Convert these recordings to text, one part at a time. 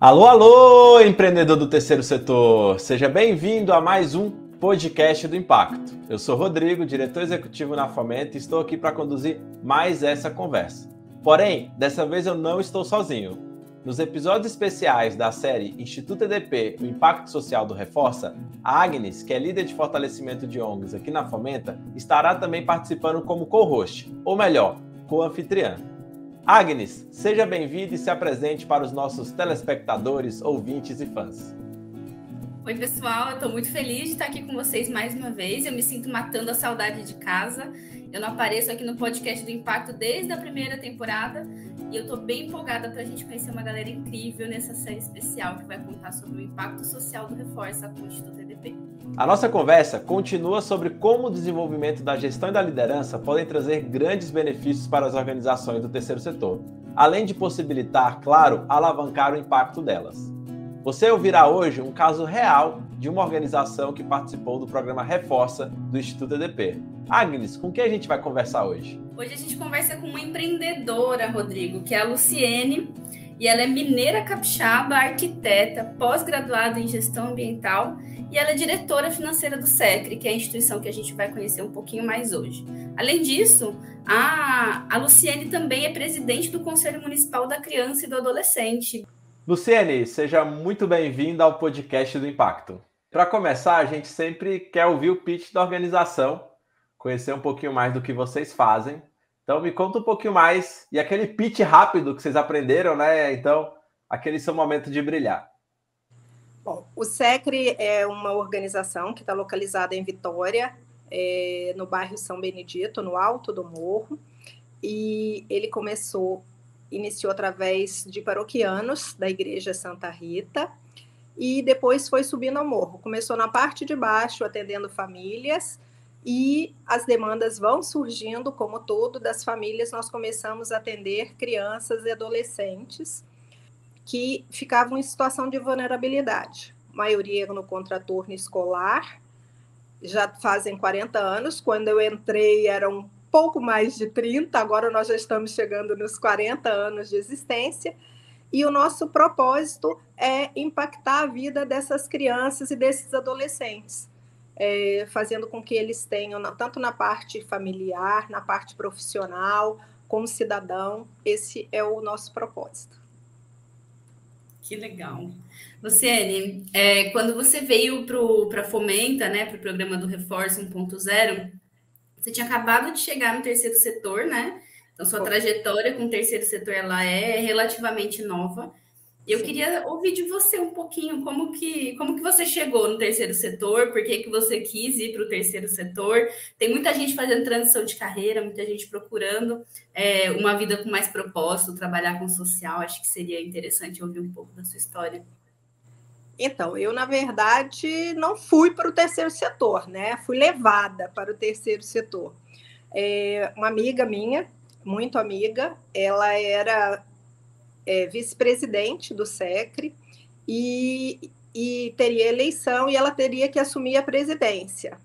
Alô, alô, empreendedor do terceiro setor! Seja bem-vindo a mais um podcast do Impacto. Eu sou Rodrigo, diretor executivo na Fomenta e estou aqui para conduzir mais essa conversa. Porém, dessa vez eu não estou sozinho. Nos episódios especiais da série Instituto EDP, o Impacto Social do Reforça, a Agnes, que é líder de fortalecimento de ONGs aqui na Fomenta, estará também participando como co-host, ou melhor, co-anfitriã. Agnes, seja bem-vinda e se apresente para os nossos telespectadores, ouvintes e fãs. Oi, pessoal, eu estou muito feliz de estar aqui com vocês mais uma vez. Eu me sinto matando a saudade de casa. Eu não apareço aqui no podcast do Impacto desde a primeira temporada e eu estou bem empolgada para a gente conhecer uma galera incrível nessa série especial que vai contar sobre o impacto social do Reforça com o Instituto EDP. A nossa conversa continua sobre como o desenvolvimento da gestão e da liderança podem trazer grandes benefícios para as organizações do terceiro setor, além de possibilitar, claro, alavancar o impacto delas. Você ouvirá hoje um caso real de uma organização que participou do programa Reforça do Instituto EDP. Agnes, com quem a gente vai conversar hoje? Hoje a gente conversa com uma empreendedora, Rodrigo, que é a Luciene, e ela é mineira capixaba, arquiteta, pós-graduada em gestão ambiental, e ela é diretora financeira do SECRE, que é a instituição que a gente vai conhecer um pouquinho mais hoje. Além disso, a Luciene também é presidente do Conselho Municipal da Criança e do Adolescente. Luciene, seja muito bem-vinda ao podcast do Impacto. Para começar, a gente sempre quer ouvir o pitch da organização, conhecer um pouquinho mais do que vocês fazem. Então, me conta um pouquinho mais, e aquele pitch rápido que vocês aprenderam, né? Então, aquele seu momento de brilhar. Bom, o SECRE é uma organização que está localizada em Vitória, no bairro São Benedito, no alto do morro, e ele iniciou através de paroquianos da Igreja Santa Rita, e depois foi subindo ao morro. Começou na parte de baixo, atendendo famílias, e as demandas vão surgindo, como todo, das famílias. Nós começamos a atender crianças e adolescentes que ficavam em situação de vulnerabilidade. A maioria no contraturno escolar, já fazem 40 anos. Quando eu entrei eram pouco mais de 30, agora nós já estamos chegando nos 40 anos de existência, e o nosso propósito é impactar a vida dessas crianças e desses adolescentes, fazendo com que eles tenham, tanto na parte familiar, na parte profissional, como cidadão. Esse é o nosso propósito. Que legal. Luciene, quando você veio para a Fomenta, né, para o programa do Reforço 1.0, você tinha acabado de chegar no terceiro setor, né? Então, sua trajetória com o terceiro setor ela é relativamente nova. E eu queria ouvir de você um pouquinho como que você chegou no terceiro setor, por que você quis ir para o terceiro setor. Tem muita gente fazendo transição de carreira, muita gente procurando uma vida com mais propósito, trabalhar com social. Acho que seria interessante ouvir um pouco da sua história. Então, eu, na verdade, não fui para o terceiro setor, né? Fui levada para o terceiro setor. Uma amiga minha, muito amiga, ela era vice-presidente do SECRE e teria eleição e ela teria que assumir a presidência.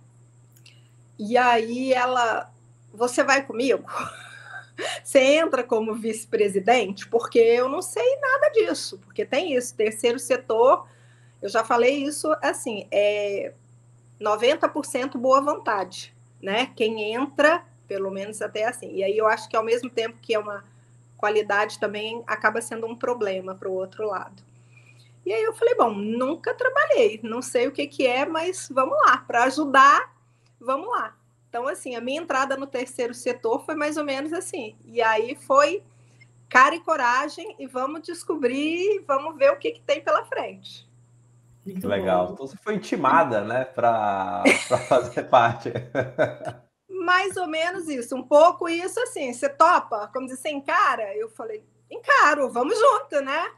E aí você vai comigo? Você entra como vice-presidente? Porque eu não sei nada disso, porque tem isso, terceiro setor, eu já falei isso assim, 90% boa vontade, né? Quem entra, pelo menos até assim. E aí eu acho que ao mesmo tempo que é uma qualidade, também acaba sendo um problema para o outro lado. E aí eu falei, bom, nunca trabalhei, não sei o que é, mas vamos lá, para ajudar, vamos lá. Então, assim, a minha entrada no terceiro setor foi mais ou menos assim. E aí foi cara e coragem e vamos descobrir, vamos ver o que tem pela frente. Muito legal. Bom. Então você foi intimada, né, para fazer parte. Mais ou menos isso, um pouco isso assim, você topa? Como dizer, você encara? Eu falei, encaro, vamos junto, né?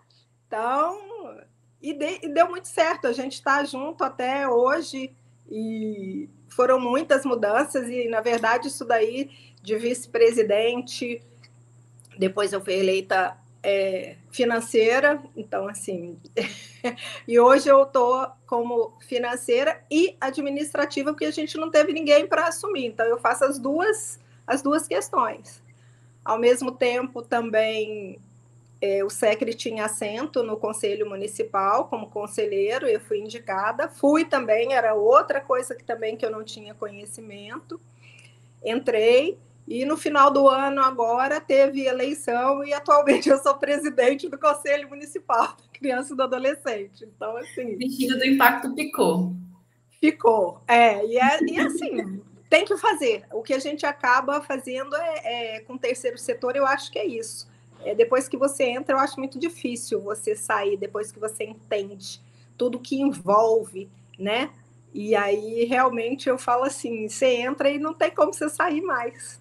Então, e deu muito certo, a gente está junto até hoje e foram muitas mudanças e, na verdade, isso daí de vice-presidente, depois eu fui eleita financeira, então, assim, e hoje eu estou como financeira e administrativa, porque a gente não teve ninguém para assumir, então eu faço as duas questões. Ao mesmo tempo, também O SECRE tinha assento no Conselho Municipal como conselheiro, eu fui indicada, fui também, era outra coisa que também que eu não tinha conhecimento, entrei, e no final do ano agora teve eleição e atualmente eu sou presidente do Conselho Municipal da Criança e do Adolescente. Então, assim... O bichinho do impacto picou. Ficou. E assim, tem que fazer. O que a gente acaba fazendo com o terceiro setor, eu acho que é isso. Depois que você entra, eu acho muito difícil você sair, depois que você entende tudo que envolve, né? E aí, realmente, eu falo assim, você entra e não tem como você sair mais.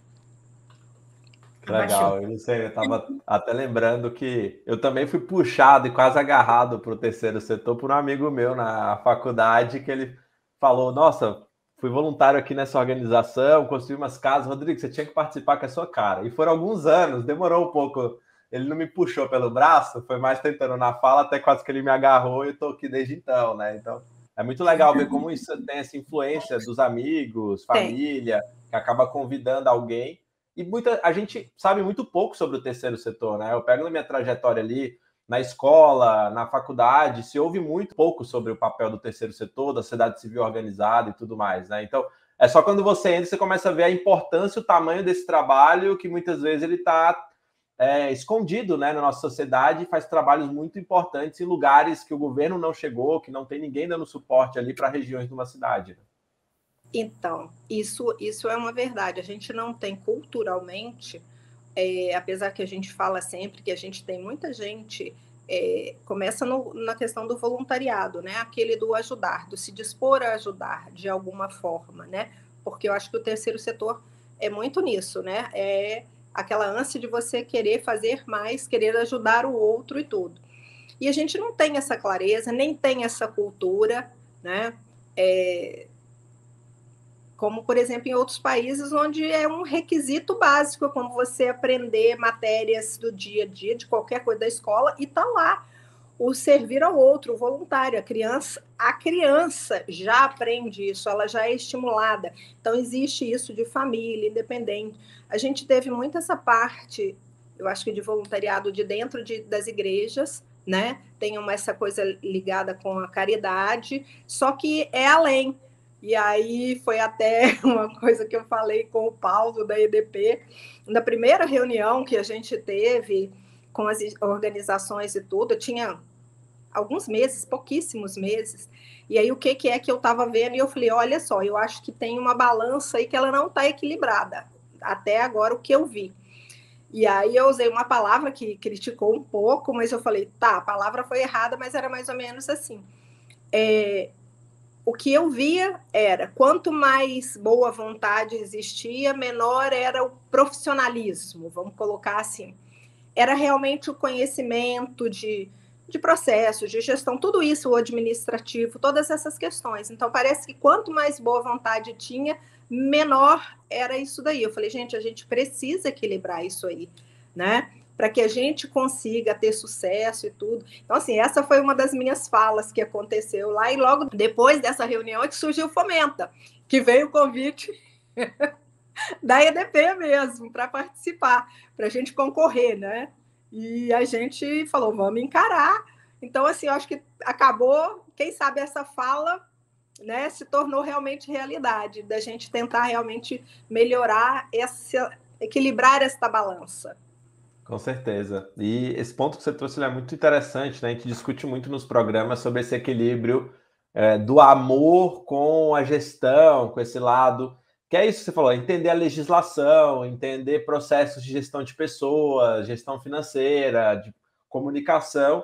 Legal, eu não sei, eu estava até lembrando que eu também fui puxado e quase agarrado para o terceiro setor por um amigo meu na faculdade, que ele falou, nossa, fui voluntário aqui nessa organização, construí umas casas, Rodrigo, você tinha que participar com a sua cara. E foram alguns anos, demorou um pouco, ele não me puxou pelo braço, foi mais tentando na fala, até quase que ele me agarrou e eu estou aqui desde então, né? Então, é muito legal ver como isso tem essa influência dos amigos, família, que acaba convidando alguém. E a gente sabe muito pouco sobre o terceiro setor, né? Eu pego na minha trajetória ali, na escola, na faculdade, se ouve muito pouco sobre o papel do terceiro setor, da sociedade civil organizada e tudo mais, né? Então, é só quando você entra, você começa a ver a importância e o tamanho desse trabalho, que muitas vezes ele está escondido, né, na nossa sociedade, e faz trabalhos muito importantes em lugares que o governo não chegou, que não tem ninguém dando suporte ali para regiões de uma cidade. Então, isso é uma verdade. A gente não tem culturalmente, apesar que a gente fala sempre que a gente tem muita gente, começa na questão do voluntariado, né? Aquele do ajudar, do se dispor a ajudar de alguma forma, né? Porque eu acho que o terceiro setor é muito nisso, né? É aquela ânsia de você querer fazer mais, querer ajudar o outro e tudo. E a gente não tem essa clareza, nem tem essa cultura, né? Como, por exemplo, em outros países onde é um requisito básico, como você aprender matérias do dia a dia, de qualquer coisa da escola, e está lá o servir ao outro, o voluntário. A criança já aprende isso, ela já é estimulada. Então, existe isso de família, independente. A gente teve muito essa parte, eu acho que de voluntariado de dentro das igrejas, né? Tem essa coisa ligada com a caridade, só que é além. E aí foi até uma coisa que eu falei com o Paulo da EDP, na primeira reunião que a gente teve com as organizações e tudo, eu tinha alguns meses, pouquíssimos meses, e aí o que é que eu estava vendo, e eu falei, olha só, eu acho que tem uma balança aí que ela não está equilibrada, até agora o que eu vi. E aí eu usei uma palavra que criticou um pouco, mas eu falei, tá, a palavra foi errada, mas era mais ou menos assim. O que eu via era, quanto mais boa vontade existia, menor era o profissionalismo, vamos colocar assim. Era realmente o conhecimento de processos, de gestão, tudo isso, o administrativo, todas essas questões. Então, parece que quanto mais boa vontade tinha, menor era isso daí. Eu falei, gente, a gente precisa equilibrar isso aí, né? Para que a gente consiga ter sucesso e tudo. Então, assim, essa foi uma das minhas falas que aconteceu lá, e logo depois dessa reunião é que surgiu o Fomenta, que veio o convite da EDP mesmo, para participar, para a gente concorrer, né? E a gente falou, vamos encarar. Então, assim, eu acho que acabou, quem sabe essa fala, né, se tornou realmente realidade, da gente tentar realmente melhorar, equilibrar esta balança. Com certeza. E esse ponto que você trouxe é muito interessante, né? A gente discute muito nos programas sobre esse equilíbrio do amor com a gestão, com esse lado, que é isso que você falou, entender a legislação, entender processos de gestão de pessoas, gestão financeira, de comunicação.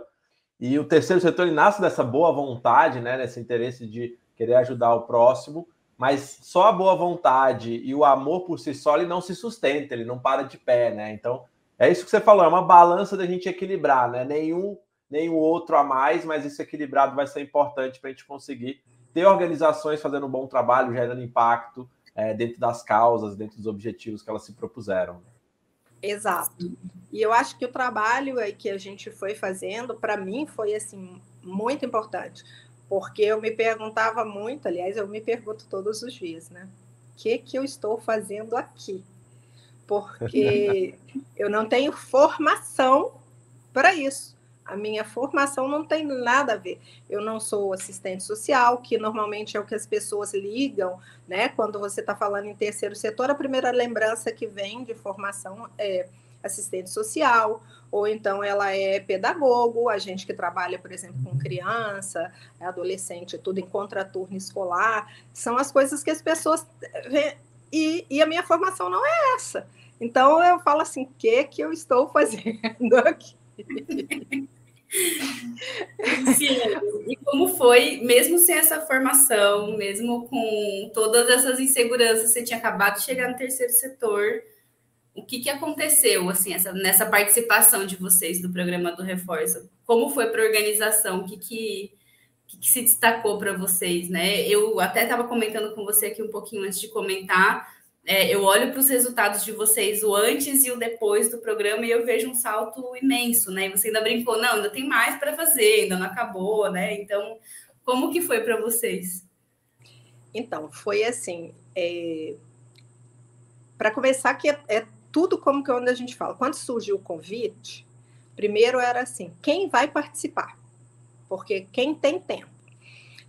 E o terceiro setor ele nasce dessa boa vontade, né? Desse interesse de querer ajudar o próximo, mas só a boa vontade e o amor por si só ele não se sustenta, ele não para de pé, né? Então, é isso que você falou, é uma balança da gente equilibrar, né? Nenhum outro a mais, mas esse equilibrado vai ser importante para a gente conseguir ter organizações fazendo um bom trabalho, gerando impacto dentro das causas, dentro dos objetivos que elas se propuseram. Exato. E eu acho que o trabalho aí que a gente foi fazendo, para mim, foi assim, muito importante. Porque eu me perguntava muito, aliás, eu me pergunto todos os dias, né? O que eu estou fazendo aqui? Porque eu não tenho formação para isso. A minha formação não tem nada a ver. Eu não sou assistente social, que normalmente é o que as pessoas ligam, né? Quando você está falando em terceiro setor, a primeira lembrança que vem de formação é assistente social, ou então ela é pedagogo, a gente que trabalha, por exemplo, com criança, adolescente, tudo em contraturno escolar, são as coisas que as pessoas... E a minha formação não é essa. Então, eu falo assim, o que eu estou fazendo aqui? Sim, e como foi, mesmo sem essa formação, mesmo com todas essas inseguranças, você tinha acabado de chegar no terceiro setor, o que aconteceu assim, nessa participação de vocês do programa do Reforço? Como foi para a organização? O que se destacou para vocês, né? Eu até estava comentando com você aqui um pouquinho antes de comentar. Eu olho para os resultados de vocês, o antes e o depois do programa, e eu vejo um salto imenso, né? E você ainda brincou, não, ainda tem mais para fazer, ainda não acabou, né? Então, como que foi para vocês? Então, foi assim, para começar, que é tudo como que quando a gente fala. Quando surgiu o convite, primeiro era assim, quem vai participar? Porque quem tem tempo.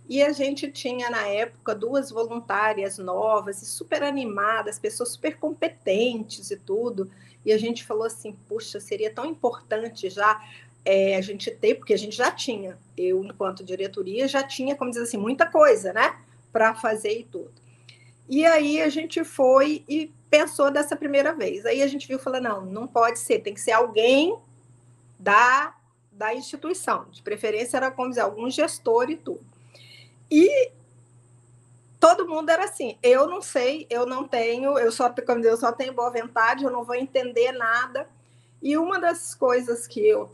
E a gente tinha, na época, 2 voluntárias novas e super animadas, pessoas super competentes e tudo. E a gente falou assim, puxa, seria tão importante já a gente ter, porque a gente já tinha, eu, enquanto diretoria, já tinha, como diz assim, muita coisa, né, para fazer e tudo. E aí a gente foi e pensou dessa primeira vez. Aí a gente viu e falou, não pode ser, tem que ser alguém da instituição. De preferência era, como dizer, algum gestor e tudo. E todo mundo era assim, eu não sei, eu não tenho, eu só tenho boa vontade, eu não vou entender nada. E uma das coisas que eu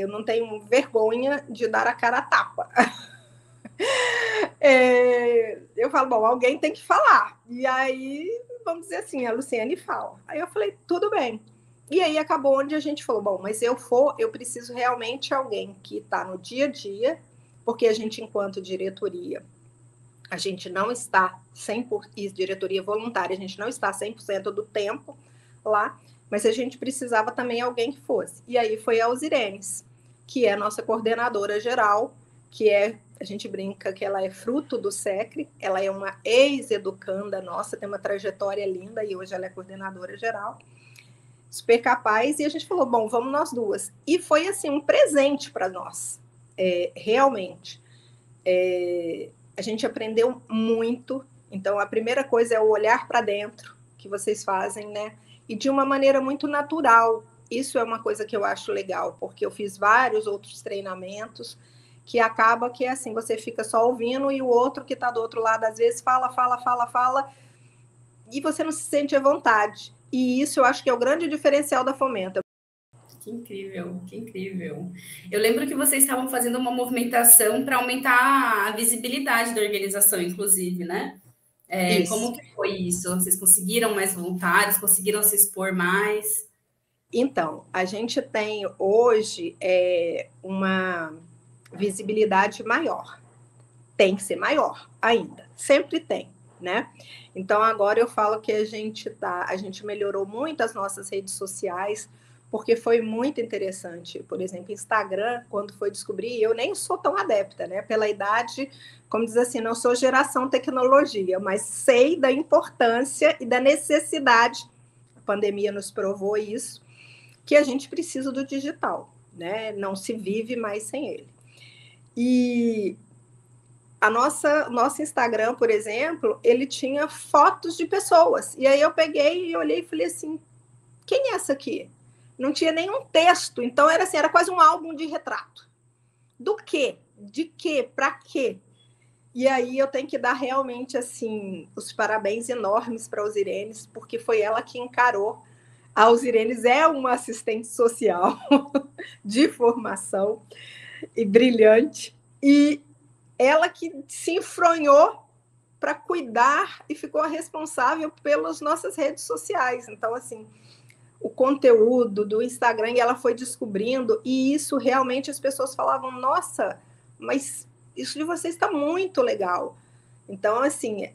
não tenho vergonha de dar a cara a tapa. Eu falo, bom, alguém tem que falar. E aí, vamos dizer assim, a Luciane fala. Aí eu falei, tudo bem. E aí acabou onde a gente falou, bom, mas eu preciso realmente de alguém que está no dia a dia, porque a gente, enquanto diretoria, a gente não está 100%, diretoria voluntária, a gente não está 100% do tempo lá, mas a gente precisava também alguém que fosse. E aí foi a Alzirenes, que é a nossa coordenadora geral, a gente brinca que ela é fruto do SECRE, ela é uma ex-educanda nossa, tem uma trajetória linda, e hoje ela é coordenadora geral, super capaz, e a gente falou, bom, vamos nós duas. E foi, assim, um presente para nós, realmente. A gente aprendeu muito, então a primeira coisa é o olhar para dentro, que vocês fazem, né? E de uma maneira muito natural. Isso é uma coisa que eu acho legal, porque eu fiz vários outros treinamentos, que acaba que é assim, você fica só ouvindo e o outro que está do outro lado, às vezes, fala, e você não se sente à vontade. E isso eu acho que é o grande diferencial da Fomenta. Que incrível, que incrível. Eu lembro que vocês estavam fazendo uma movimentação para aumentar a visibilidade da organização, inclusive, né? Como que foi isso? Vocês conseguiram mais voluntários? Conseguiram se expor mais? Então, a gente tem hoje uma visibilidade maior. Tem que ser maior ainda. Sempre tem, né? Então, agora eu falo que a gente melhorou muito as nossas redes sociais, porque foi muito interessante. Por exemplo, Instagram, quando foi descobrir, eu nem sou tão adepta, né? Pela idade, como diz assim, não sou geração tecnologia, mas sei da importância e da necessidade, a pandemia nos provou isso, que a gente precisa do digital, né? Não se vive mais sem ele. E nosso Instagram, por exemplo, ele tinha fotos de pessoas. E aí eu peguei e olhei e falei assim, quem é essa aqui? Não tinha nenhum texto, então era assim, era quase um álbum de retrato. Do quê? De quê? Para quê? E aí eu tenho que dar realmente assim os parabéns enormes para a Alzirenes, porque foi ela que encarou. A Alzirenes é uma assistente social de formação e brilhante, e ela que se enfronhou para cuidar e ficou responsável pelas nossas redes sociais. Então, assim, o conteúdo do Instagram, e ela foi descobrindo, e isso realmente as pessoas falavam, nossa, mas isso de vocês está muito legal. Então, assim,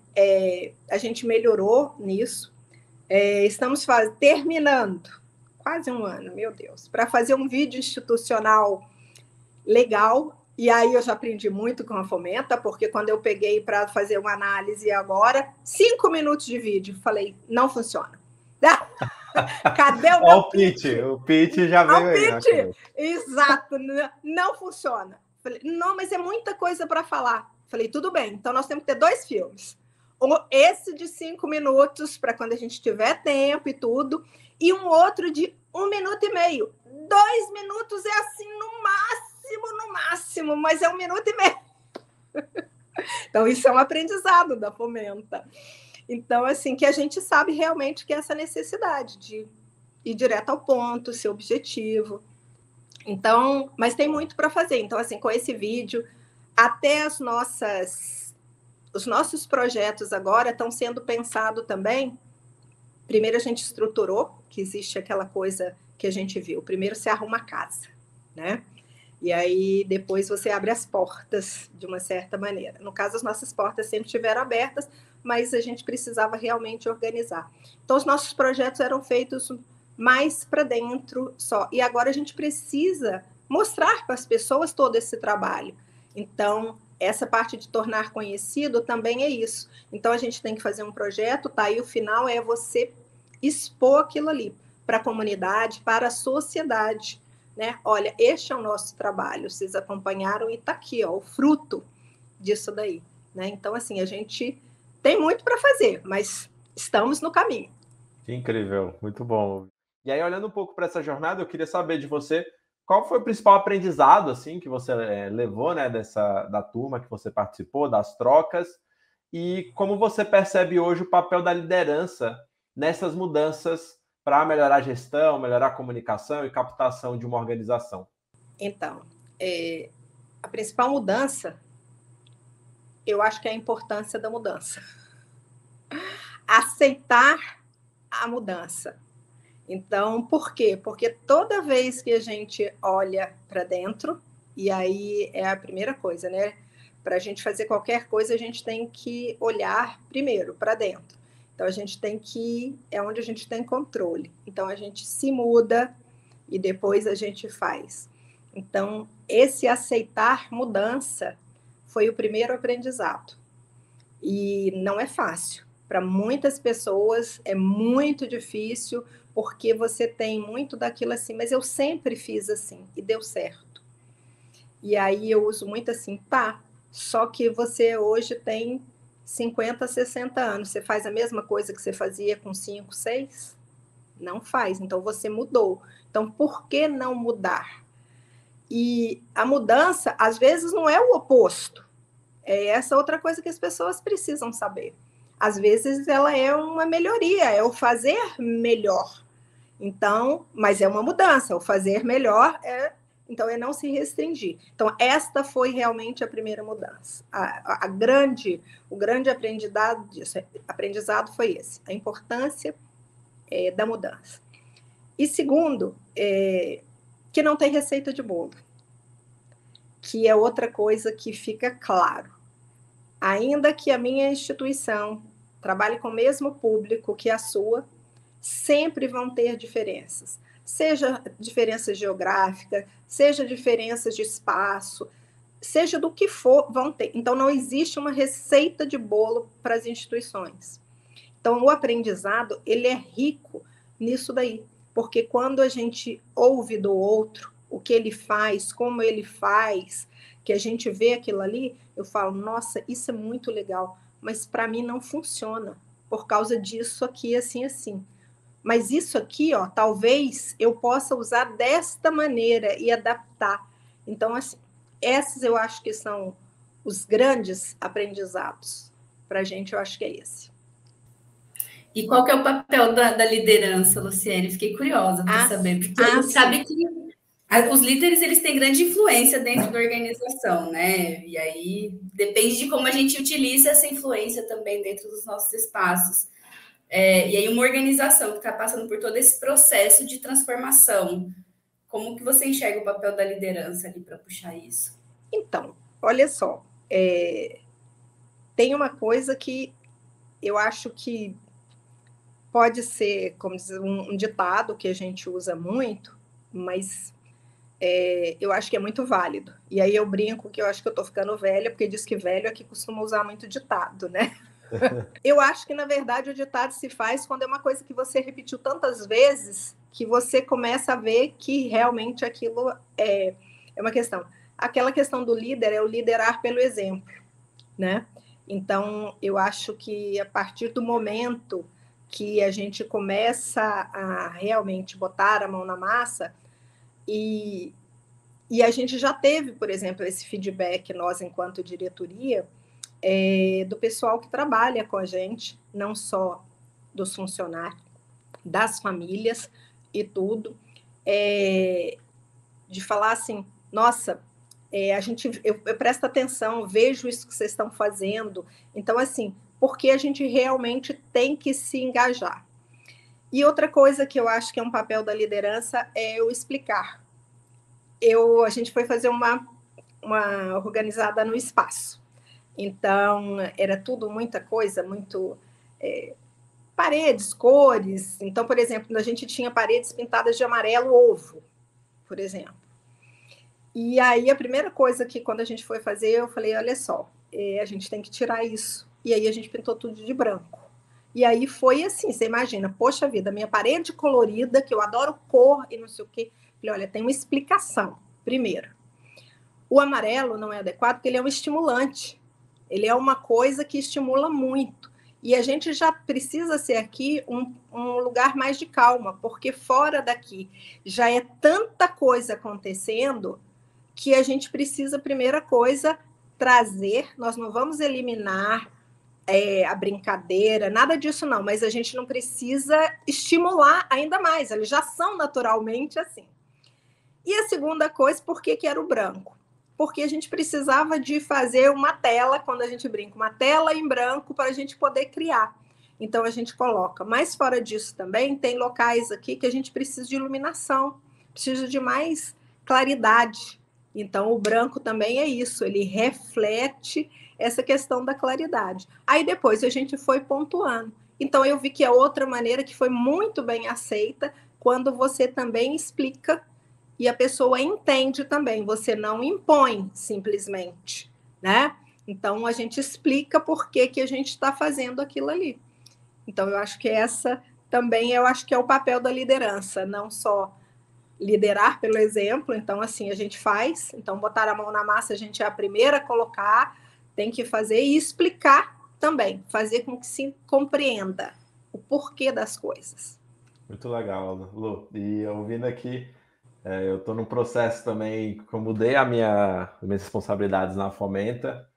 a gente melhorou nisso. Estamos terminando quase um ano, meu Deus, para fazer um vídeo institucional legal. E aí eu já aprendi muito com a Fomenta, porque quando eu peguei para fazer uma análise agora, 5 minutos de vídeo, falei, não funciona. Cadê o meu pitch? O pitch já veio aí. Pitch. Exato, não funciona. Falei, não, mas é muita coisa para falar. Falei, tudo bem, então nós temos que ter 2 filmes. Esse de 5 minutos, para quando a gente tiver tempo e tudo, e um outro de 1 minuto e meio. 2 minutos é assim, no máximo, mas é 1 minuto e meio. Então, isso é um aprendizado da Fomenta. Então, assim, que a gente sabe realmente que é essa necessidade de ir direto ao ponto, ser objetivo. Então, mas tem muito para fazer. Então, assim, com esse vídeo, até os nossos projetos agora estão sendo pensados também. Primeiro a gente estruturou, que existe aquela coisa que a gente viu. Primeiro você arruma a casa, né? E aí depois você abre as portas de uma certa maneira. No caso, as nossas portas sempre estiveram abertas, mas a gente precisava realmente organizar. Então, os nossos projetos eram feitos mais para dentro só. E agora a gente precisa mostrar para as pessoas todo esse trabalho. Então, essa parte de tornar conhecido também é isso. Então, a gente tem que fazer um projeto, tá? E o final é você expor aquilo ali para a comunidade, para a sociedade, né? Olha, este é o nosso trabalho, vocês acompanharam e está aqui, ó, o fruto disso daí, né? Então, assim, a gente tem muito para fazer, mas estamos no caminho. Que incrível, muito bom. E aí, olhando um pouco para essa jornada, eu queria saber de você qual foi o principal aprendizado assim que você levou, né, da turma que você participou, das trocas, e como você percebe hoje o papel da liderança nessas mudanças para melhorar a gestão, melhorar a comunicação e captação de uma organização? Então, a principal mudança, eu acho que é a importância da mudança. Aceitar a mudança. Então, por quê? Porque toda vez que a gente olha para dentro, e aí é a primeira coisa, né? Para a gente fazer qualquer coisa, a gente tem que olhar primeiro para dentro. Então, a gente tem que é onde a gente tem controle. Então, a gente se muda e depois a gente faz. Então, esse aceitar mudança foi o primeiro aprendizado. E não é fácil. Para muitas pessoas é muito difícil, porque você tem muito daquilo assim, mas eu sempre fiz assim e deu certo. E aí eu uso muito assim, tá, só que você hoje tem 50, 60 anos, você faz a mesma coisa que você fazia com 5, 6? Não faz, então você mudou. Então, por que não mudar? E a mudança, às vezes, não é o oposto. É essa outra coisa que as pessoas precisam saber. Às vezes, ela é uma melhoria, é o fazer melhor. Então, mas é uma mudança, o fazer melhor então é não se restringir. Então, esta foi realmente a primeira mudança. O grande aprendizado foi esse, a importância da mudança. E segundo, que não tem receita de bolo, que é outra coisa que fica claro. Ainda que a minha instituição trabalhe com o mesmo público que a sua, sempre vão ter diferenças. Seja diferença geográfica, seja diferenças de espaço, seja do que for, vão ter. Então, não existe uma receita de bolo para as instituições. Então, o aprendizado, ele é rico nisso daí, porque quando a gente ouve do outro, o que ele faz, como ele faz, que a gente vê aquilo ali, eu falo, nossa, isso é muito legal, mas para mim não funciona, por causa disso aqui, assim, assim. Mas isso aqui, ó, talvez eu possa usar desta maneira e adaptar. Então, assim, esses eu acho que são os grandes aprendizados. Para a gente, eu acho que é esse. E qual que é o papel da liderança, Luciene? Fiquei curiosa para saber, porque a gente sabe que os líderes eles têm grande influência dentro da organização, né? E aí depende de como a gente utiliza essa influência também dentro dos nossos espaços. E aí uma organização que está passando por todo esse processo de transformação, como que você enxerga o papel da liderança ali para puxar isso? Então, olha só, tem uma coisa que eu acho que pode ser, como dizer, um ditado que a gente usa muito, mas eu acho que é muito válido. E aí eu brinco que eu acho que eu estou ficando velha, porque diz que velho é que costuma usar muito ditado, né? Eu acho que, na verdade, o ditado se faz quando é uma coisa que você repetiu tantas vezes que você começa a ver que realmente aquilo é uma questão. Aquela questão do líder é o liderar pelo exemplo, né? Então, eu acho que a partir do momento que a gente começa a realmente botar a mão na massa e a gente já teve, por exemplo, esse feedback, nós, enquanto diretoria, do pessoal que trabalha com a gente, não só dos funcionários, das famílias e tudo, de falar assim, nossa, eu presto atenção, vejo isso que vocês estão fazendo, então, assim, porque a gente realmente tem que se engajar. E outra coisa que eu acho que é um papel da liderança é eu explicar. A gente foi fazer uma organizada no espaço. Então, era tudo muita coisa, muito paredes, cores. Então, por exemplo, a gente tinha paredes pintadas de amarelo ovo, por exemplo. E aí, a primeira coisa que, quando a gente foi fazer, eu falei, olha só, a gente tem que tirar isso. E aí, a gente pintou tudo de branco. E aí, foi assim, você imagina, poxa vida, minha parede colorida, que eu adoro cor e não sei o quê. Falei, olha, tem uma explicação. Primeiro, o amarelo não é adequado porque ele é um estimulante. Ele é uma coisa que estimula muito. E a gente já precisa ser aqui um lugar mais de calma, porque fora daqui já é tanta coisa acontecendo que a gente precisa, primeira coisa, trazer. Nós não vamos eliminar a brincadeira, nada disso não, mas a gente não precisa estimular ainda mais. Eles já são naturalmente assim. E a segunda coisa, por que era o branco? Porque a gente precisava de fazer uma tela, quando a gente brinca, uma tela em branco para a gente poder criar. Então, a gente coloca. Mas, fora disso também, tem locais aqui que a gente precisa de iluminação, precisa de mais claridade. Então, o branco também é isso, ele reflete essa questão da claridade. Aí, depois, a gente foi pontuando. Então, eu vi que é outra maneira que foi muito bem aceita, quando você também explica e a pessoa entende também, você não impõe simplesmente, né? Então, a gente explica por que a gente está fazendo aquilo ali. Então, eu acho que essa também, eu acho que é o papel da liderança, não só liderar pelo exemplo, então, assim, a gente faz, então, botar a mão na massa, a gente é a primeira a colocar, tem que fazer e explicar também, fazer com que se compreenda o porquê das coisas. Muito legal, Lu. E ouvindo aqui, eu estou num processo também que eu mudei as minhas responsabilidades na Fomenta,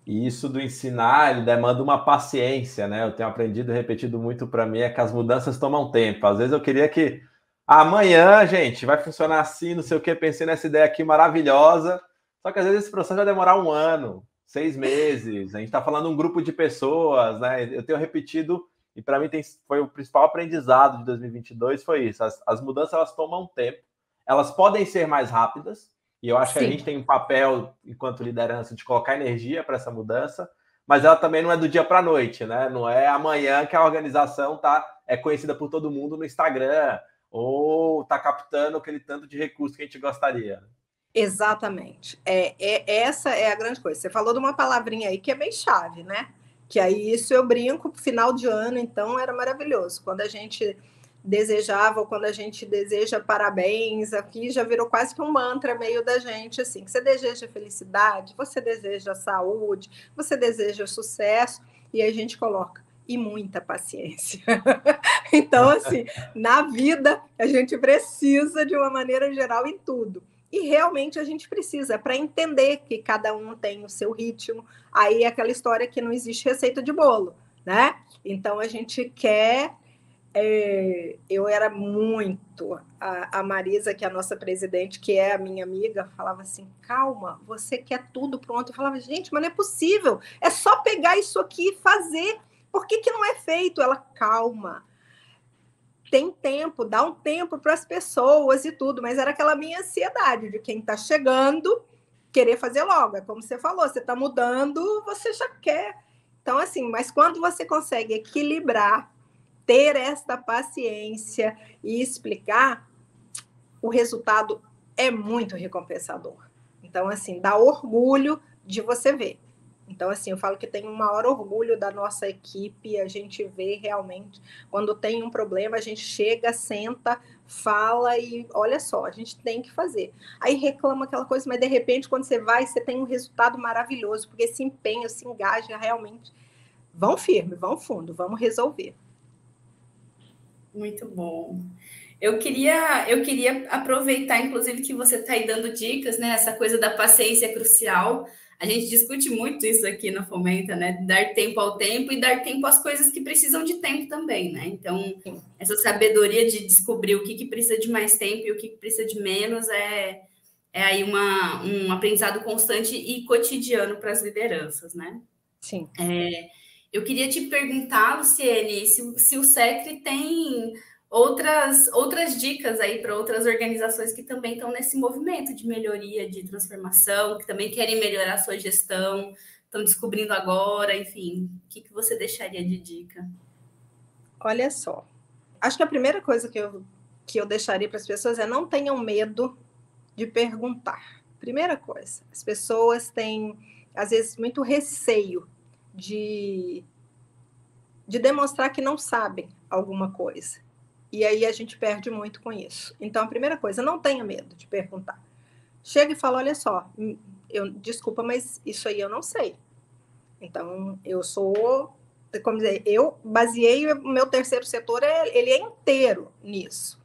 e isso do ensinar, ele demanda uma paciência, né? Eu tenho aprendido e repetido muito para mim, que as mudanças tomam tempo. Às vezes eu queria que amanhã, gente, vai funcionar assim, não sei o que, pensei nessa ideia aqui maravilhosa, só que às vezes esse processo vai demorar 1 ano, 6 meses, a gente está falando de um grupo de pessoas, né? Eu tenho repetido, e para mim foi o principal aprendizado de 2022, foi isso, as mudanças elas tomam tempo, elas podem ser mais rápidas, e eu acho que a gente tem um papel, enquanto liderança, de colocar energia para essa mudança, mas ela também não é do dia para a noite, né? Não é amanhã que a organização é conhecida por todo mundo no Instagram, ou está captando aquele tanto de recurso que a gente gostaria. Exatamente. Essa é a grande coisa. Você falou de uma palavrinha aí que é bem chave, né? Que aí isso eu brinco, final de ano, então era maravilhoso. Quando a gente desejava, ou quando a gente deseja parabéns, aqui já virou quase que um mantra meio da gente, assim, que você deseja felicidade, você deseja saúde, você deseja sucesso, e aí a gente coloca, e muita paciência. Então, assim, na vida, a gente precisa, de uma maneira geral, em tudo. E realmente a gente precisa, para entender que cada um tem o seu ritmo. Aí é aquela história que não existe receita de bolo, né? Então, a gente quer... eu era muito... A Marisa, que é a nossa presidente, que é a minha amiga, falava assim, calma, você quer tudo pronto. Eu falava, gente, mas não é possível. É só pegar isso aqui e fazer. Por que não é feito? Ela, calma. Tem tempo, dá um tempo para as pessoas e tudo, mas era aquela minha ansiedade de quem está chegando, querer fazer logo. É como você falou, você está mudando, você já quer. Então, assim, mas quando você consegue equilibrar ter esta paciência e explicar, o resultado é muito recompensador. Então, assim, dá orgulho de você ver. Então, assim, eu falo que tenho o maior orgulho da nossa equipe, a gente vê realmente, quando tem um problema, a gente chega, senta, fala e olha só, a gente tem que fazer. Aí reclama aquela coisa, mas de repente, quando você vai, você tem um resultado maravilhoso, porque se empenha, se engaja realmente. Vão firme, vão fundo, vamos resolver. Muito bom. Eu queria aproveitar, inclusive, que você está aí dando dicas, né? Essa coisa da paciência é crucial. A gente discute muito isso aqui na Fomenta, né? Dar tempo ao tempo e dar tempo às coisas que precisam de tempo também, né? Então, essa sabedoria de descobrir o que precisa de mais tempo e o que precisa de menos é aí um aprendizado constante e cotidiano para as lideranças, né? Sim. Eu queria te perguntar, Luciene, se o SECRE tem outras dicas aí para outras organizações que também estão nesse movimento de melhoria, de transformação, que também querem melhorar a sua gestão, estão descobrindo agora, enfim, o que você deixaria de dica? Olha só, acho que a primeira coisa que eu deixaria para as pessoas é não tenham medo de perguntar. Primeira coisa, as pessoas têm, às vezes, muito receio de demonstrar que não sabem alguma coisa. E aí a gente perde muito com isso. Então, a primeira coisa, não tenha medo de perguntar. Chega e fala, olha só, desculpa, mas isso aí eu não sei. Então, como dizer, eu baseei o meu terceiro setor, ele é inteiro nisso.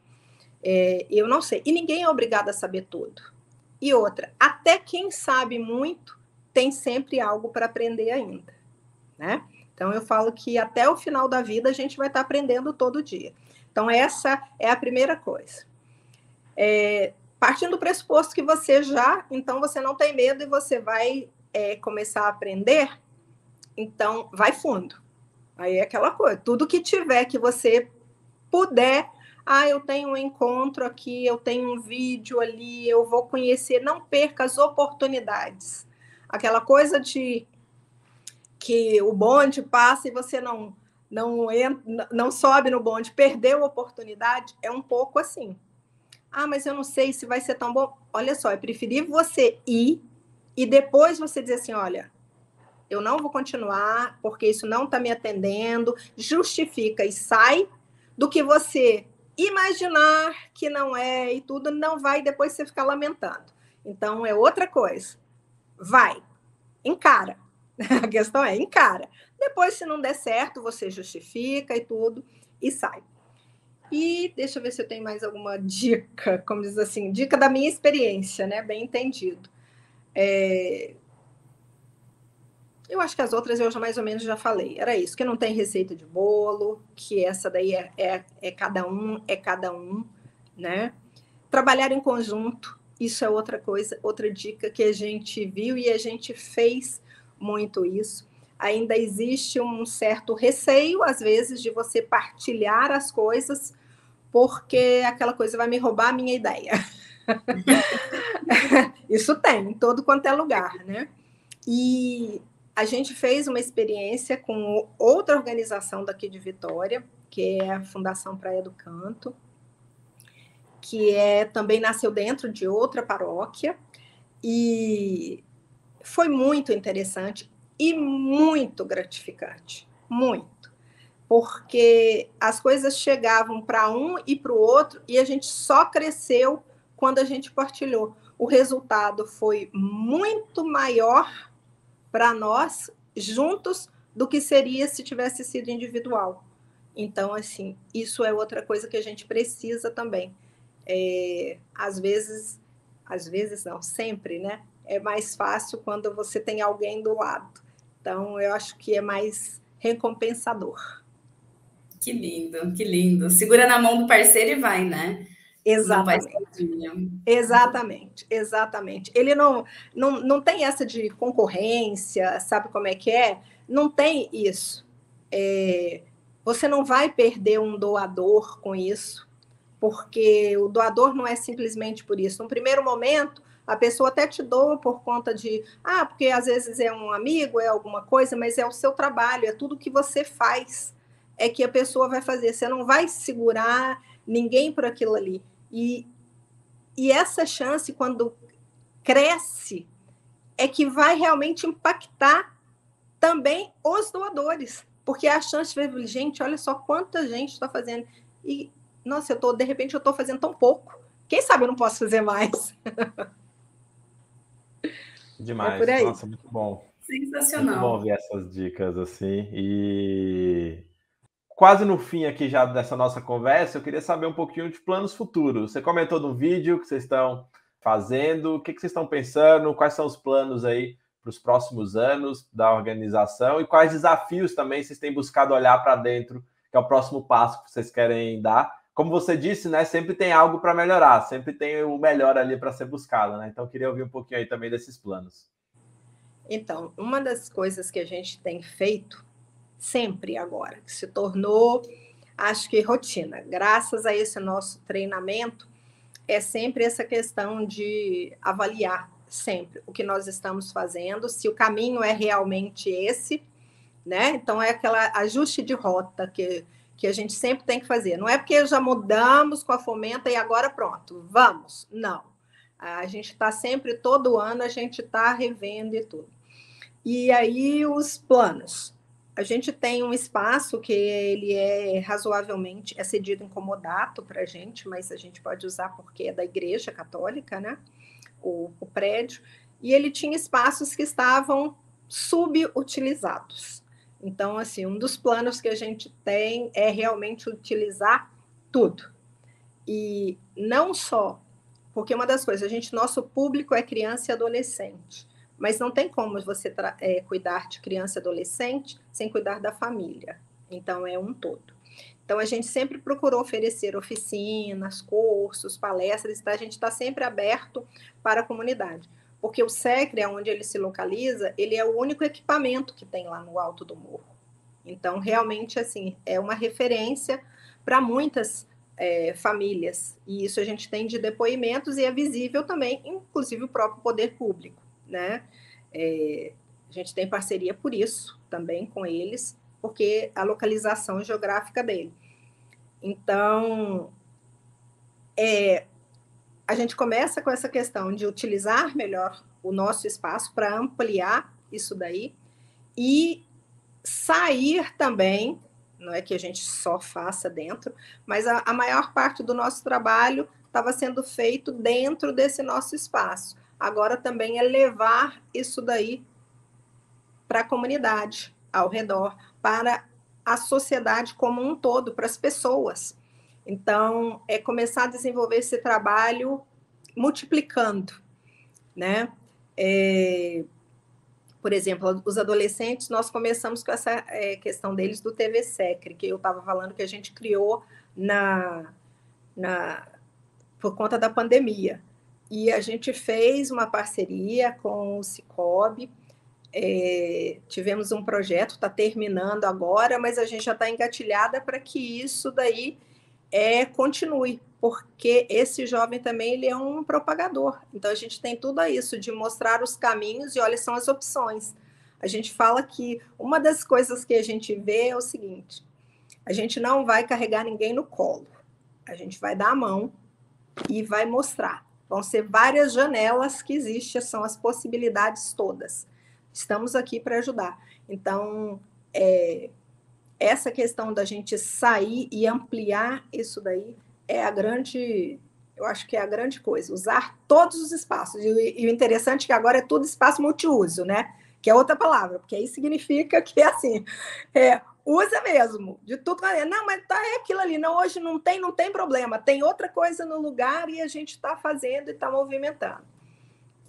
Eu não sei. E ninguém é obrigado a saber tudo. E outra, até quem sabe muito tem sempre algo para aprender ainda, né? Então, eu falo que até o final da vida a gente vai estar aprendendo todo dia. Então, essa é a primeira coisa. Partindo do pressuposto que então você não tem medo e você vai começar a aprender, então vai fundo. Aí é aquela coisa, tudo que tiver que você puder, eu tenho um encontro aqui, eu tenho um vídeo ali, eu vou conhecer, não perca as oportunidades. Aquela coisa de que o bonde passa e você não sobe no bonde, perdeu a oportunidade, é um pouco assim. Mas eu não sei se vai ser tão bom. Olha só, é preferível você ir e depois você dizer assim, olha, eu não vou continuar porque isso não está me atendendo, justifica e sai, do que você imaginar que não é e tudo, não vai e depois você ficar lamentando. Então, é outra coisa. Vai, encara. A questão é, encara. Depois, se não der certo, você justifica e tudo, e sai. E deixa eu ver se eu tenho mais alguma dica, como diz assim, dica da minha experiência, né? Bem entendido. Eu acho que as outras eu mais ou menos já falei. Era isso, que não tem receita de bolo, que essa daí é cada um, né? Trabalhar em conjunto, isso é outra coisa, outra dica que a gente viu e a gente fez muito isso. Ainda existe um certo receio, às vezes, de você partilhar as coisas, porque aquela coisa vai me roubar a minha ideia. Isso tem, em todo quanto é lugar, né? E a gente fez uma experiência com outra organização daqui de Vitória, que é a Fundação Praia do Canto, que também nasceu dentro de outra paróquia, e foi muito interessante e muito gratificante, muito, porque as coisas chegavam para um e para o outro e a gente só cresceu quando a gente partilhou. O resultado foi muito maior para nós juntos do que seria se tivesse sido individual. Então, assim, isso é outra coisa que a gente precisa também. Às vezes não, sempre, né? É mais fácil quando você tem alguém do lado. Então, eu acho que é mais recompensador. Que lindo, que lindo. Segura na mão do parceiro e vai, né? Exatamente. Exatamente. Ele não tem essa de concorrência, sabe como é que é? Não tem isso. Você não vai perder um doador com isso, porque o doador não é simplesmente por isso. No primeiro momento, a pessoa até te doa por conta de, porque às vezes é um amigo, é alguma coisa, mas é o seu trabalho, é tudo que você faz. é que a pessoa vai fazer. Você não vai segurar ninguém por aquilo ali. E essa chance, quando cresce, é que vai realmente impactar também os doadores. Porque a chance de ver, gente, olha só quanta gente está fazendo. E, nossa, de repente eu estou fazendo tão pouco. Quem sabe eu não posso fazer mais? Demais. É por aí. Nossa, muito bom. Sensacional. Muito bom ver essas dicas assim. E quase no fim aqui já dessa nossa conversa, eu queria saber um pouquinho de planos futuros. Você comentou no vídeo que vocês estão fazendo, o que vocês estão pensando, quais são os planos aí para os próximos anos da organização e quais desafios também vocês têm buscado olhar para dentro, que é o próximo passo que vocês querem dar. Como você disse, né, sempre tem algo para melhorar, sempre tem o melhor ali para ser buscado, né? Então, eu queria ouvir um pouquinho aí também desses planos. Então, uma das coisas que a gente tem feito sempre agora, que se tornou, acho que rotina, graças a esse nosso treinamento, é sempre essa questão de avaliar sempre o que nós estamos fazendo, se o caminho é realmente esse, né? Então, é aquela ajuste de rota que a gente sempre tem que fazer. Não é porque já mudamos com a Fomenta e agora pronto, vamos. Não. A gente está sempre, todo ano, a gente está revendo e tudo. E aí, os planos. A gente tem um espaço que ele é razoavelmente, é cedido em comodato para a gente, mas a gente pode usar porque é da Igreja Católica, né? O prédio. E ele tinha espaços que estavam subutilizados. Então, assim, um dos planos que a gente tem é realmente utilizar tudo. E não só, porque uma das coisas, nosso público é criança e adolescente, mas não tem como você cuidar de criança e adolescente sem cuidar da família. Então, é um todo. Então, a gente sempre procurou oferecer oficinas, cursos, palestras, então a gente está sempre aberto para a comunidade. Porque o SECRE, onde ele se localiza, ele é o único equipamento que tem lá no alto do morro. Então, realmente, assim, é uma referência para muitas famílias. E isso a gente tem de depoimentos e é visível também, inclusive, o próprio poder público, né? A gente tem parceria por isso também com eles, porque a localização geográfica dele. Então, a gente começa com essa questão de utilizar melhor o nosso espaço para ampliar isso daí e sair também, não é que a gente só faça dentro, mas a maior parte do nosso trabalho estava sendo feito dentro desse nosso espaço. Agora também é levar isso daí para a comunidade ao redor, para a sociedade como um todo, para as pessoas. Então, é começar a desenvolver esse trabalho multiplicando, né? Por exemplo, os adolescentes, nós começamos com essa questão deles do TV Secre, que eu estava falando que a gente criou por conta da pandemia. E a gente fez uma parceria com o Cicobi, tivemos um projeto, está terminando agora, mas a gente já está engatilhada para que isso daí continue, porque esse jovem também ele é um propagador. Então, a gente tem tudo isso de mostrar os caminhos e, olha, são as opções. A gente fala que uma das coisas que a gente vê é o seguinte, a gente não vai carregar ninguém no colo, a gente vai dar a mão e vai mostrar. Vão ser várias janelas que existem, são as possibilidades todas. Estamos aqui para ajudar. Então, essa questão da gente sair e ampliar isso daí eu acho que é a grande coisa, usar todos os espaços. E o interessante é que agora é tudo espaço multiuso, né? Que é outra palavra, porque aí significa que assim, usa mesmo, de tudo. Não, mas é aquilo ali, não, hoje não tem problema, tem outra coisa no lugar e a gente está fazendo e está movimentando.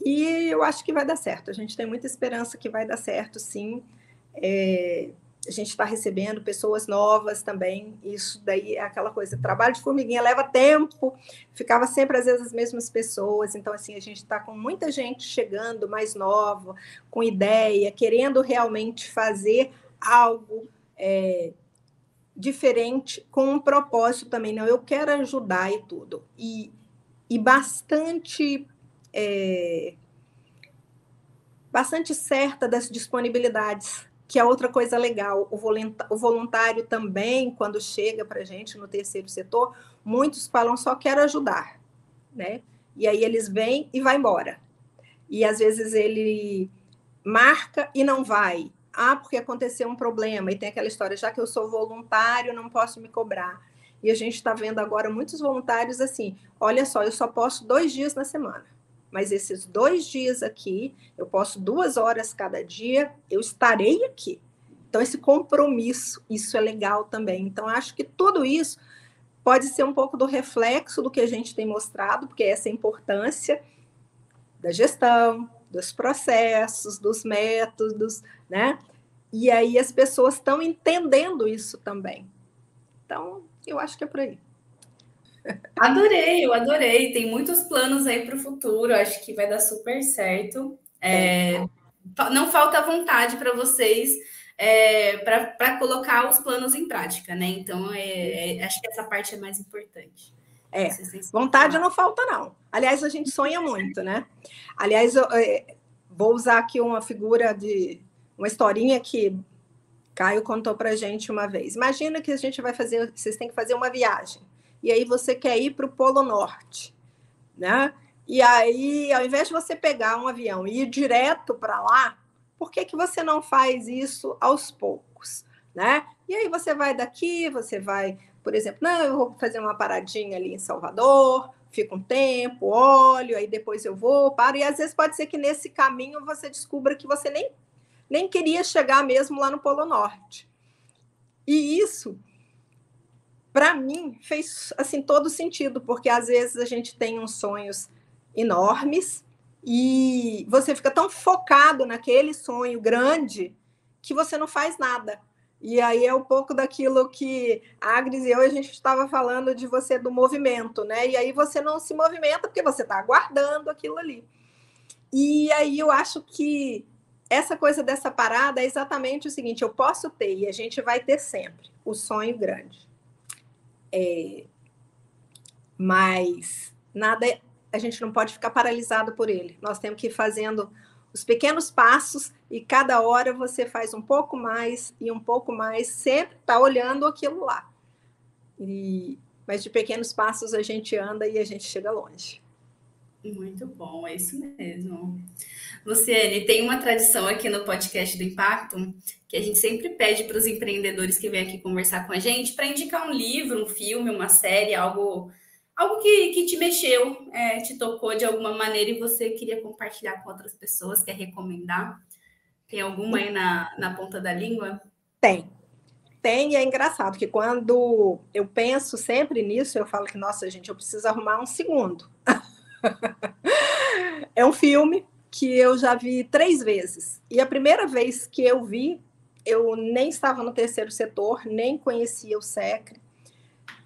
E eu acho que vai dar certo, a gente tem muita esperança que vai dar certo, sim. A gente está recebendo pessoas novas também, isso daí é aquela coisa, trabalho de formiguinha leva tempo, ficava sempre às vezes as mesmas pessoas, então assim, a gente está com muita gente chegando mais nova, com ideia, querendo realmente fazer algo diferente, com um propósito também, não, eu quero ajudar e tudo, e bastante certa das disponibilidades que é outra coisa legal. O voluntário também, quando chega para a gente no terceiro setor, muitos falam só quero ajudar, né? E aí eles vêm e vai embora. E às vezes ele marca e não vai. Porque aconteceu um problema. E tem aquela história, já que eu sou voluntário, não posso me cobrar. E a gente está vendo agora muitos voluntários assim, olha só, eu só posso 2 dias na semana. Mas esses 2 dias aqui, eu posso 2 horas cada dia, eu estarei aqui. Então, esse compromisso, isso é legal também. Então, acho que tudo isso pode ser um pouco do reflexo do que a gente tem mostrado, porque essa é a importância da gestão, dos processos, dos métodos, né? E aí as pessoas estão entendendo isso também. Então, eu acho que é por aí. Eu adorei. Tem muitos planos aí para o futuro. Acho que vai dar super certo. Não falta vontade para vocês para colocar os planos em prática, né? Então, acho que essa parte é mais importante. Vontade não falta, não. Aliás, a gente sonha muito, né? Aliás, eu vou usar aqui uma figura uma historinha que Caio contou para a gente uma vez. Imagina que vocês têm que fazer uma viagem. E aí você quer ir para o Polo Norte, né? E aí, ao invés de você pegar um avião e ir direto para lá, por que você não faz isso aos poucos, né? E aí você vai daqui, você vai, por exemplo, não, eu vou fazer uma paradinha ali em Salvador, fico um tempo, olho, aí depois eu vou, paro, e às vezes pode ser que nesse caminho você descubra que você nem queria chegar mesmo lá no Polo Norte. E isso, para mim, fez assim, todo sentido, porque às vezes a gente tem uns sonhos enormes e você fica tão focado naquele sonho grande que você não faz nada. E aí é um pouco daquilo que a Agnes e eu, a gente estava falando de você, do movimento, né? E aí você não se movimenta porque você está aguardando aquilo ali. E aí eu acho que essa coisa dessa parada é exatamente o seguinte, eu posso ter, e a gente vai ter sempre, o sonho grande. Mas a gente não pode ficar paralisado por ele. Nós temos que ir fazendo os pequenos passos e cada hora você faz um pouco mais e um pouco mais, sempre está olhando aquilo lá. Mas de pequenos passos a gente anda e a gente chega longe. Muito bom, é isso mesmo. Luciene, tem uma tradição aqui no podcast do Impacto que a gente sempre pede para os empreendedores que vêm aqui conversar com a gente para indicar um livro, um filme, uma série, algo que te mexeu, te tocou de alguma maneira e você queria compartilhar com outras pessoas, quer recomendar? Tem alguma aí na ponta da língua? Tem, e é engraçado que quando eu penso sempre nisso, eu falo que, nossa, gente, eu preciso arrumar um segundo. É um filme que eu já vi 3 vezes. E a primeira vez que eu vi, eu nem estava no terceiro setor, nem conhecia o SECRE.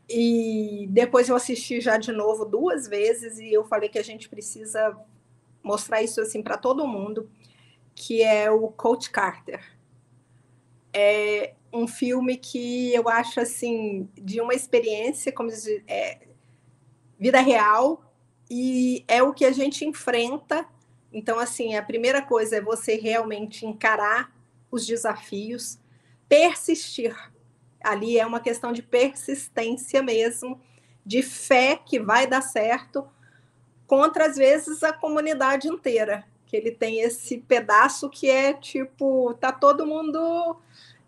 E depois eu assisti já de novo 2 vezes e eu falei que a gente precisa mostrar isso assim para todo mundo, que é o Coach Carter. É um filme que eu acho assim de uma experiência, como diz, vida real, e é o que a gente enfrenta. Então, assim, a primeira coisa é você realmente encarar os desafios, persistir. Ali é uma questão de persistência mesmo, de fé que vai dar certo, contra, às vezes, a comunidade inteira, que ele tem esse pedaço que é tipo, tá todo mundo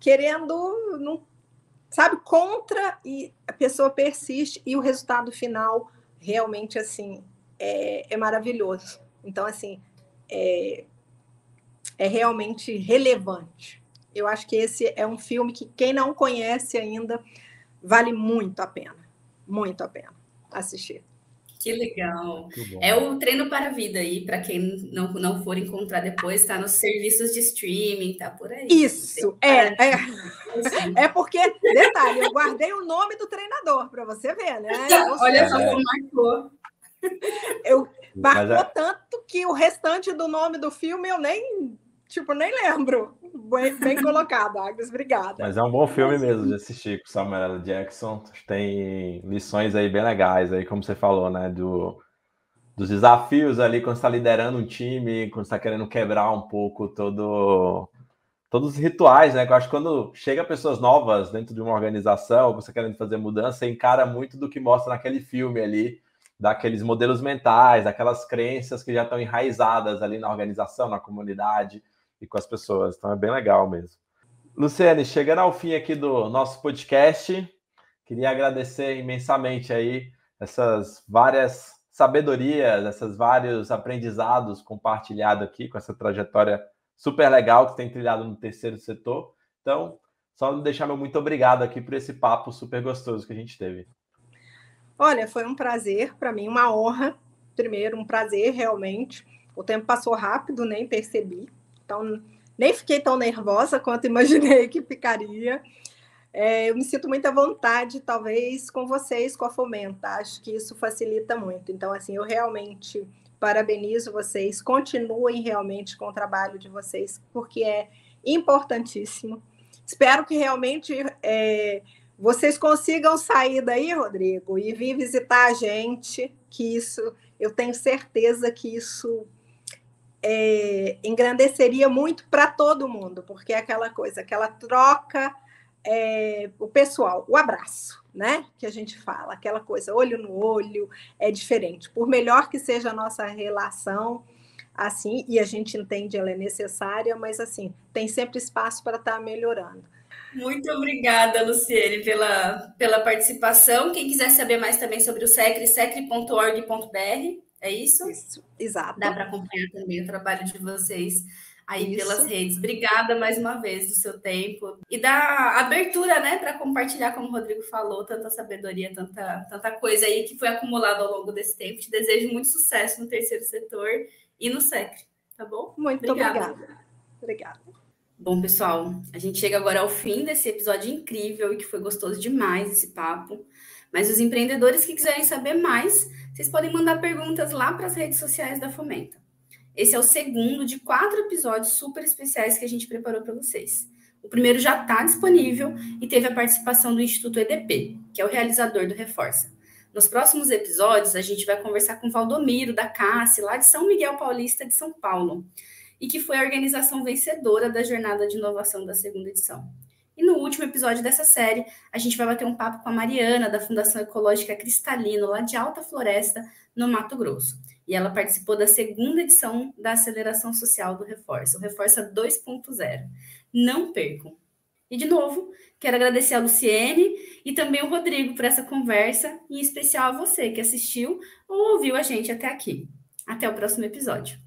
querendo, não, sabe, contra, e a pessoa persiste, e o resultado final realmente, assim, é maravilhoso. Então, assim, é realmente relevante. Eu acho que esse é um filme que quem não conhece ainda vale muito a pena assistir. Que legal. É o treino para a vida aí, para quem não for encontrar depois, está nos serviços de streaming, tá por aí. Isso, é porque, detalhe, eu guardei o nome do treinador, para você ver, né? Olha só como marcou. Marcou tanto que o restante do nome do filme eu nem lembro. Bem colocado, Agnes, obrigada. Mas é um bom filme mesmo de assistir com Samuel L. Jackson. Tem lições aí bem legais, aí, como você falou, né? Dos desafios ali quando você está liderando um time, quando você está querendo quebrar um pouco todos os rituais, né? Que eu acho que quando chega pessoas novas dentro de uma organização, você querendo fazer mudança, você encara muito do que mostra naquele filme ali, daqueles modelos mentais, daquelas crenças que já estão enraizadas ali na organização, na comunidade e com as pessoas. Então é bem legal mesmo. Luciane, chegando ao fim aqui do nosso podcast, queria agradecer imensamente aí essas várias sabedorias, esses vários aprendizados compartilhados aqui com essa trajetória super legal que tem trilhado no terceiro setor. Então, só deixar meu muito obrigado aqui por esse papo super gostoso que a gente teve. Olha, foi um prazer, para mim, uma honra. Primeiro, um prazer, realmente. O tempo passou rápido, nem percebi. Então, nem fiquei tão nervosa quanto imaginei que ficaria. Eu me sinto muito à vontade, talvez, com vocês, com a Fomenta. Acho que isso facilita muito. Então, assim, eu realmente parabenizo vocês. Continuem realmente com o trabalho de vocês, porque é importantíssimo. Espero que realmente vocês consigam sair daí, Rodrigo, e vir visitar a gente, que isso, eu tenho certeza que isso engrandeceria muito para todo mundo, porque é aquela coisa, aquela troca, o pessoal, o abraço, né? Que a gente fala, aquela coisa, olho no olho, é diferente. Por melhor que seja a nossa relação, assim, e a gente entende ela é necessária, mas assim, tem sempre espaço para estar melhorando. Muito obrigada, Luciene, pela participação. Quem quiser saber mais também sobre o SECRE, secre.org.br, é isso? Isso, exato. Dá para acompanhar também o trabalho de vocês aí pelas redes. Obrigada mais uma vez do seu tempo e da abertura, né, para compartilhar, como o Rodrigo falou, tanta sabedoria, tanta coisa aí que foi acumulada ao longo desse tempo. Te desejo muito sucesso no terceiro setor e no SECRE, tá bom? Muito obrigada. Obrigada. Bom, pessoal, a gente chega agora ao fim desse episódio incrível e que foi gostoso demais esse papo. Mas os empreendedores que quiserem saber mais, vocês podem mandar perguntas lá para as redes sociais da Fomenta. Esse é o segundo de 4 episódios super especiais que a gente preparou para vocês. O primeiro já está disponível e teve a participação do Instituto EDP, que é o realizador do Reforça. Nos próximos episódios, a gente vai conversar com o Valdomiro, da CASSE, lá de São Miguel Paulista, de São Paulo, e que foi a organização vencedora da Jornada de Inovação da segunda edição. E no último episódio dessa série, a gente vai bater um papo com a Mariana, da Fundação Ecológica Cristalino, lá de Alta Floresta, no Mato Grosso. E ela participou da segunda edição da Aceleração Social do Reforça, o Reforça 2.0. Não percam! E, de novo, quero agradecer a Luciene e também o Rodrigo por essa conversa, e em especial a você que assistiu ou ouviu a gente até aqui. Até o próximo episódio.